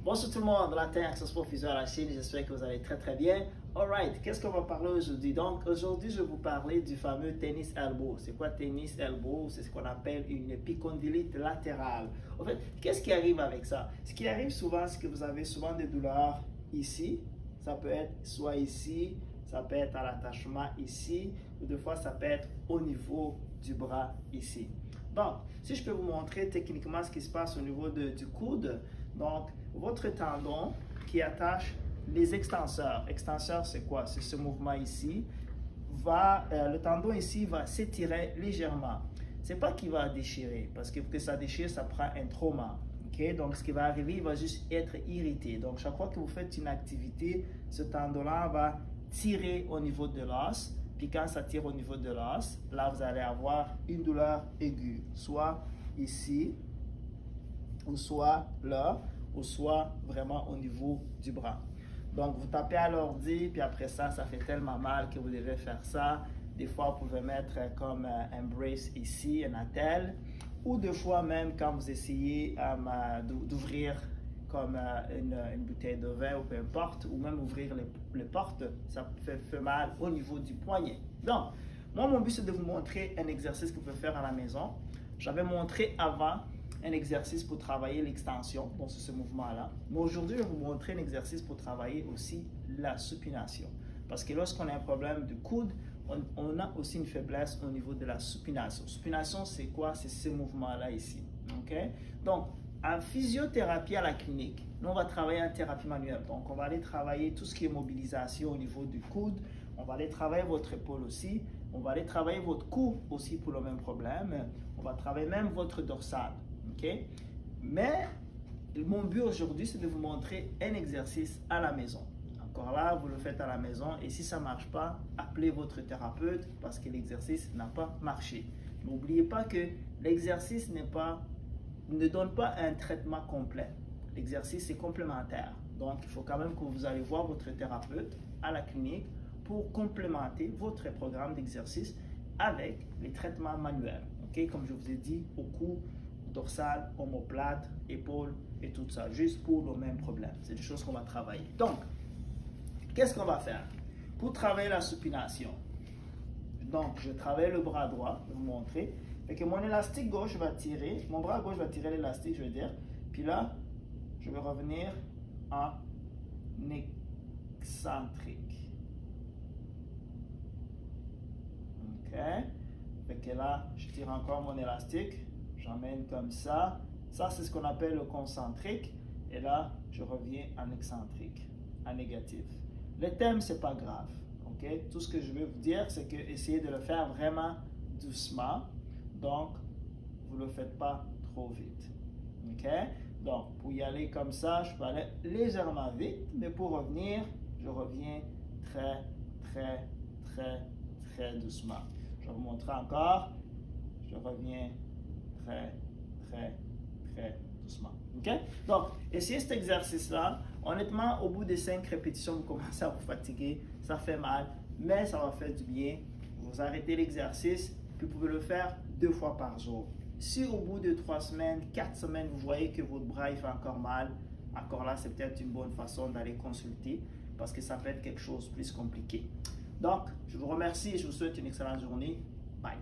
Bonjour tout le monde, la Terre Access Professeur à la Chine, j'espère que vous allez très bien. Alright, qu'est-ce qu'on va parler aujourd'hui? Donc aujourd'hui je vais vous parler du fameux tennis elbow. C'est quoi tennis elbow? C'est ce qu'on appelle une épicondylite latérale. En fait, qu'est-ce qui arrive avec ça? Ce qui arrive souvent, c'est que vous avez souvent des douleurs ici. Ça peut être soit ici, ça peut être à l'attachement ici, ou des fois ça peut être au niveau du bras ici. Donc, si je peux vous montrer techniquement ce qui se passe au niveau du coude, donc votre tendon qui attache les extenseurs. Extenseur, c'est quoi? C'est ce mouvement ici. Le tendon ici va s'étirer légèrement. C'est pas qu'il va déchirer, parce que pour que ça déchire, ça prend un trauma. Okay? Donc, ce qui va arriver, il va juste être irrité. Donc, chaque fois que vous faites une activité, ce tendon-là va tirer au niveau de l'os. Puis quand ça tire au niveau de l'os, là, vous allez avoir une douleur aiguë, soit ici, ou soit là, ou soit vraiment au niveau du bras. Donc, vous tapez à l'ordi, puis après ça, ça fait tellement mal que vous devez faire ça. Des fois, vous pouvez mettre comme un brace ici, un attel, ou des fois même quand vous essayez d'ouvrir comme une bouteille de vin ou peu importe, ou même ouvrir les portes, ça fait mal au niveau du poignet. Donc, moi, mon but, c'est de vous montrer un exercice que vous pouvez faire à la maison. J'avais montré avant un exercice pour travailler l'extension, donc c'est ce mouvement-là. Mais aujourd'hui, je vais vous montrer un exercice pour travailler aussi la supination. Parce que lorsqu'on a un problème de coude, on a aussi une faiblesse au niveau de la supination. Supination, c'est quoi? C'est ce mouvement-là ici. Okay? Donc, en physiothérapie à la clinique, nous, on va travailler en thérapie manuelle. Donc, on va aller travailler tout ce qui est mobilisation au niveau du coude. On va aller travailler votre épaule aussi. On va aller travailler votre cou aussi pour le même problème. On va travailler même votre dorsale. Okay? Mais mon but aujourd'hui, c'est de vous montrer un exercice à la maison. Encore là, vous le faites à la maison et si ça ne marche pas, appelez votre thérapeute parce que l'exercice n'a pas marché. N'oubliez pas que l'exercice ne donne pas un traitement complet. L'exercice est complémentaire. Donc, il faut quand même que vous allez voir votre thérapeute à la clinique pour complémenter votre programme d'exercice avec les traitements manuels. Okay? Comme je vous ai dit, au cou, dorsale, omoplate, épaule et tout ça, juste pour le même problème. C'est des choses qu'on va travailler. Donc, qu'est-ce qu'on va faire pour travailler la supination? Donc, je travaille le bras droit, je vais vous montrer. Fait que mon élastique gauche va tirer, mon bras gauche va tirer l'élastique, je veux dire. Puis là, je vais revenir en excentrique. OK? Fait que là, je tire encore mon élastique. J'emmène comme ça. Ça, c'est ce qu'on appelle le concentrique. Et là, je reviens en excentrique, en négatif. Le thème, c'est pas grave. Okay? Tout ce que je veux vous dire, c'est que essayez de le faire vraiment doucement. Donc, vous ne le faites pas trop vite. Okay? Donc, pour y aller comme ça, je peux aller légèrement vite. Mais pour revenir, je reviens très doucement. Je vais vous montrer encore. Je reviens très doucement. OK? Donc, essayez cet exercice-là. Honnêtement, au bout de 5 répétitions, vous commencez à vous fatiguer. Ça fait mal, mais ça va faire du bien. Vous arrêtez l'exercice, puis vous pouvez le faire 2 fois par jour. Si au bout de 3 semaines, 4 semaines, vous voyez que votre bras il fait encore mal, encore là, c'est peut-être une bonne façon d'aller consulter parce que ça peut être quelque chose de plus compliqué. Donc, je vous remercie et je vous souhaite une excellente journée. Bye.